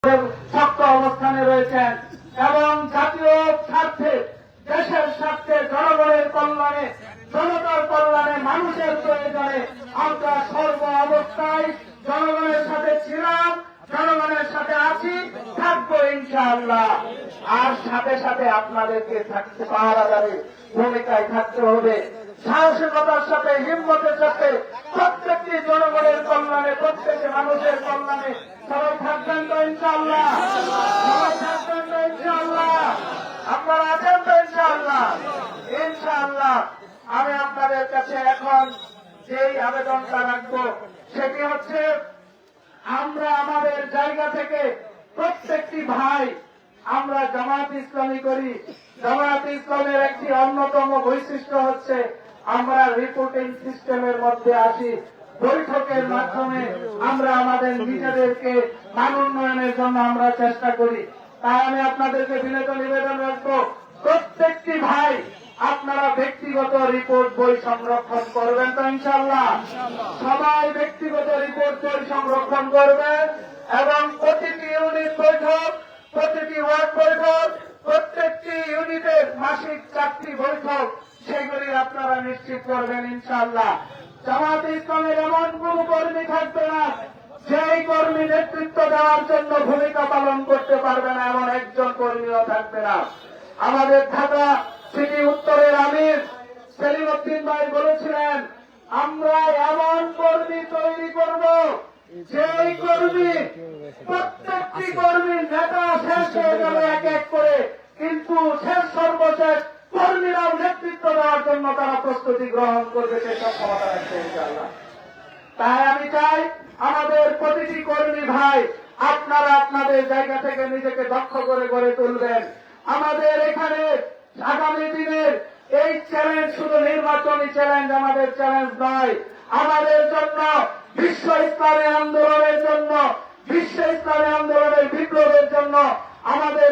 শক্ত অবস্থানে রয়েছেন এবং জাতীয় স্বার্থে, দেশের স্বার্থে, জনগণের কল্যাণে, জনতার কল্যাণে, মানুষের প্রয়োজনে আমরা সর্ব অবস্থায় জনগণের সাথে ছিলাম, জনগণের সাথে আছি, থাকবো ইনশাআল্লাহ। আর সাথে সাথে আপনাদেরকে থাকতে পাহারাদারের ভূমিকায় থাকতে হবে, সাহসিকতার সাথে, হিম্মতের সাথে প্রত্যেকটি জনগণের কল্যাণে, প্রত্যেকটি মানুষের কল্যাণে সবাই থাকবেন তো ইনশাআল্লাহ, সবাই থাকবেন তো ইনশাআল্লাহ, আপনারা আছেন তো ইনশাআল্লাহ। ইনশাআল্লাহ আমি আপনাদের কাছে এখন যেই আবেদনটা রাখবো সেটি হচ্ছে, আমরা আমাদের জায়গা থেকে প্রত্যেকটি ভাই আমরা জামাত ইসলামী করি। জামাত ইসলামের একটি অন্যতম বৈশিষ্ট্য হচ্ছে আমরা রিপোর্টিং সিস্টেমের মধ্যে আসি। বৈঠকের মাধ্যমে আমরা আমাদের নিজেদেরকে মান উন্নয়নের জন্য আমরা চেষ্টা করি। তাই আমি আপনাদেরকে বিনীত নিবেদন রাখবো, প্রত্যেকটি ভাই আপনারা ব্যক্তিগত রিপোর্ট বই সংরক্ষণ করবেন তো ইনশাআল্লাহ। সবাই ব্যক্তিগত রিপোর্ট বই সংরক্ষণ করবেন এবং প্রতিটি ইউনিট বৈঠক, প্রতিটি ওয়ার্ড বৈঠক, প্রত্যেকটি ইউনিটের মাসিক 4টি বৈঠক সেগুলি আপনারা নিশ্চিত করবেন ইনশাআল্লাহ। জামাত ইসলামের এমন কোন কর্মী থাকবে না যেই কর্মী নেতৃত্ব দেওয়ার জন্য ভূমিকা পালন করতে পারবে না, এমন একজন কর্মীও থাকবে না। আমাদের ঢাকা সিটি উত্তরের আমির সেলিম উদ্দিন ভাই বলেছিলেন, আমরা এমন কর্মী তৈরি করব যেই কর্মী, প্রত্যেকটি কর্মীর নেতা শেষ হয়ে যাবে এক এক করে, কিন্তু শেষ সর্বশেষ কর্মীরাও নেতৃত্ব দেওয়ার জন্য তারা প্রস্তুতি গ্রহণ করবে, সেসব ক্ষমতা রাখছে ইনশাআল্লাহ। তাই আমি চাই আমাদের প্রতিটি কর্মী ভাই আপনারা আপনাদের জায়গা থেকে নিজেকে দক্ষ করে গড়ে তুলবেন। আমাদের এখানে আগামী দিনের এই চ্যালেঞ্জ শুধু নির্বাচনী চ্যালেঞ্জ আমাদের চ্যালেঞ্জ নয়, আমাদের জন্য বিশ্ব ইসলামী আন্দোলনের জন্য, বিশ্ব ইসলামী আন্দোলনের বিপ্লবের জন্য আমাদের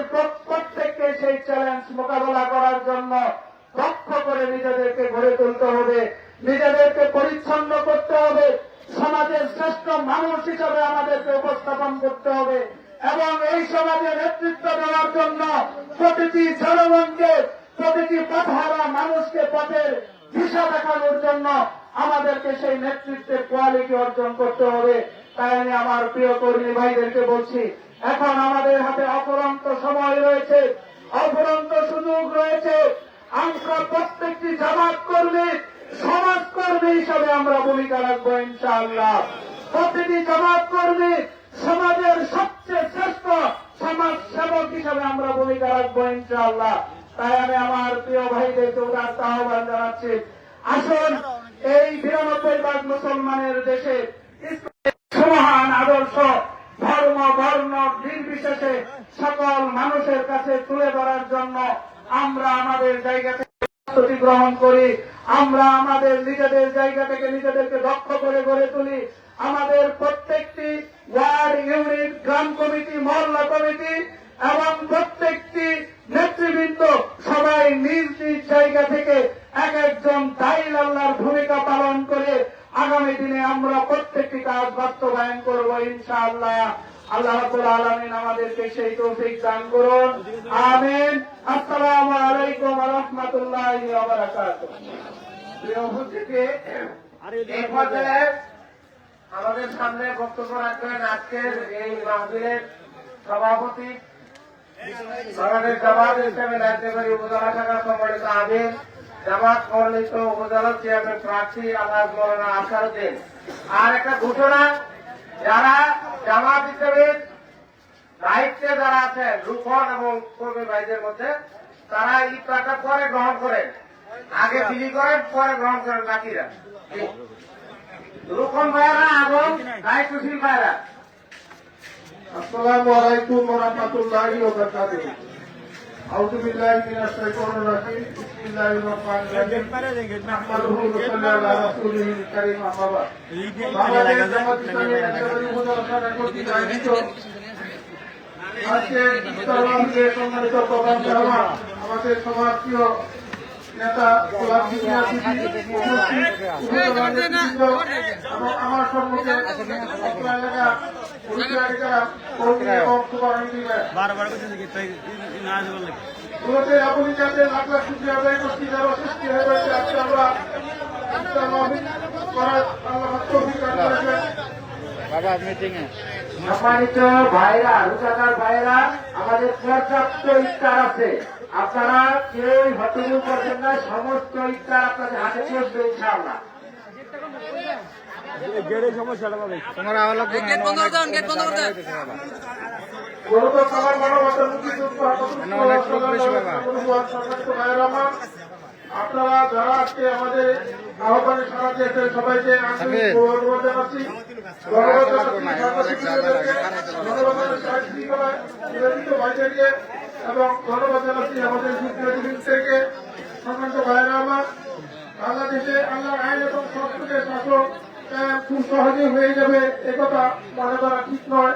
প্রত্যেককে সেই চ্যালেঞ্জ মোকাবেলা করার জন্য দক্ষ করে নিজেদেরকে গড়ে তুলতে হবে, নিজেদেরকে পরিচ্ছন্ন করতে হবে, সমাজের শ্রেষ্ঠ মানুষ হিসাবে আমাদেরকে উপস্থাপন করতে হবে এবং এই সমাজে নেতৃত্ব দেওয়ার জন্য প্রতিটি জনগণকে, প্রতিটি পথহারা মানুষকে পথের দিশা দেখানোর জন্য আমাদেরকে সেই নেতৃত্বের কোয়ালিটি অর্জন করতে হবে। তাই আমি আমার প্রিয় কর্মী ভাইদেরকে বলছি, এখন আমাদের হাতে অফুরন্ত সময় রয়েছে, অফুরন্ত সুযোগ রয়েছে। আমরা প্রত্যেকটি জামাত কর্মী, সমাজকর্মী হিসাবে আমরা ভূমিকা রাখবো ইনশাআল্লাহ। প্রতিটি জামাত কর্মী সমাজের সবচেয়ে শ্রেষ্ঠ সমাজ সেবক হিসাবে আমরা ভূমিকা রাখবো ইনশাআল্লাহ। তাই আমি আমার প্রিয় ভাইদেরকে উদারতা আহ্বান জানাচ্ছি, আসুন এই ৯২% মুসলমানের দেশে ইসলামের মহান আদর্শ ধর্ম বর্ণ নির্বিশেষে সকল মানুষের কাছে তুলে ধরার জন্য আমরা আমাদের জায়গা থেকে প্রস্তুতি গ্রহণ করি, আমরা আমাদের নিজেদের জায়গা থেকে নিজেদেরকে দক্ষ করে গড়ে তুলি। আমাদের প্রত্যেকটি ওয়ার্ড, ইউনিট, গ্রাম কমিটি, মহল্লা কমিটি এবং প্রত্যেকটি নেতৃবৃন্দ সবাই নিজ নিজ জায়গা থেকে এক একজন দায়ী আল্লাহর ভূমিকা পালন করে আগামী দিনে আমরা প্রত্যেকটি কাজ বাস্তবায়ন করব ইনশাআল্লাহ। আল্লাহ রাব্বুল আলামিন আমাদেরকে সেই তৌফিক দান করুন, আমিন। আসসালামু আলাইকুম ওয়া রাহমাতুল্লাহি ওয়া বারাকাতুহু। প্রিয় উপস্থিতি, এই পর্যায়ে আমাদের সামনে বক্তব্য রাখবেন আজকের এই মাহফিলের সভাপতি, বাংলাদেশ জামাত ইসলামী রাজবাড়ী উপজেলা শাখা সম্মানিত আমির, জামাত মনোনীত উপজেলা চেয়ারম্যান প্রার্থী আলহাজ মাওলানা আসারউদ্দিন। আর একটা ঘোষণা, যারা জামাত ইসলামীর দায়িত্বে যারা আছেন রুকন এবং কর্মী ভাইদের মধ্যে, তারা ইফতারটা পরে গ্রহণ করেন, আগে বিলি করেন, পরে গ্রহণ করেন বাকিরা। রুকন ভাইয়েরা এবং দায়িত্বশীল ভাইয়েরা। আসসালামু আলাইকুম ওয়া রাহমাতুল্লাহি ওয়া বারাকাতুহু। আউযু বিল্লাহি মিনাশ শাইতানির রাজিম। বিসমিল্লাহির রহমানির রহিম। আহমাদুহু ওয়া সাল্লি আলা রাসূলিহিল কারীম, আম্মা বা'দ। বাংলাদেশ জামাত ইসলামী রাজবাড়ী উপজেলা শাখা কর্তৃক আয়োজিত আজকে ইফতার মাহফিলের সম্মানিত প্রধান মেহমান, আমাদের সমাজপ্রিয় নেতা গোলাম কিবরিয়া সিদ্দিকী, এবং আমার সম্মুখে অত্র এলাকা অধিকারিরা কর্মী এবং শুভাকাঙ্ক্ষীরা মূলত আপনি যাতে লাখ লাখ শুক্রিয়া আদায় করছি যারা সৃষ্টি হয়ে রয়েছে আজকে আমরা ইফতার মাহফিল করার আল্লাহ তৌফিক দান করেছেন। সম্মানিত ভাইরা, রোজাদার ভাইরা, আমাদের পর্যাপ্ত ইফতার আছে, আপনারা কেউই হতভম্ব করবেন না, সমস্ত ইফতার আপনাদের হাতে পৌঁছবে ইনশাআল্লাহ। মূলত সবার মানবতার মুক্তিযুদ্ধ আপনারা যারা আজকে আমাদের আহ্বানে সাড়া দিয়েছেন সবাইকে আন্তরিক ধন্যবাদ জানাচ্ছি। নিবেদিত ভাইদেরকে এবং ধন্যবাদ জানাচ্ছি আমাদের থেকে সম্মানিত ভাইয়েরা আমার। বাংলাদেশে আল্লাহর আইন এবং সংস্কৃতির শাসন খুব সহজেই হয়ে যাবে একথা মনে করা ঠিক নয়।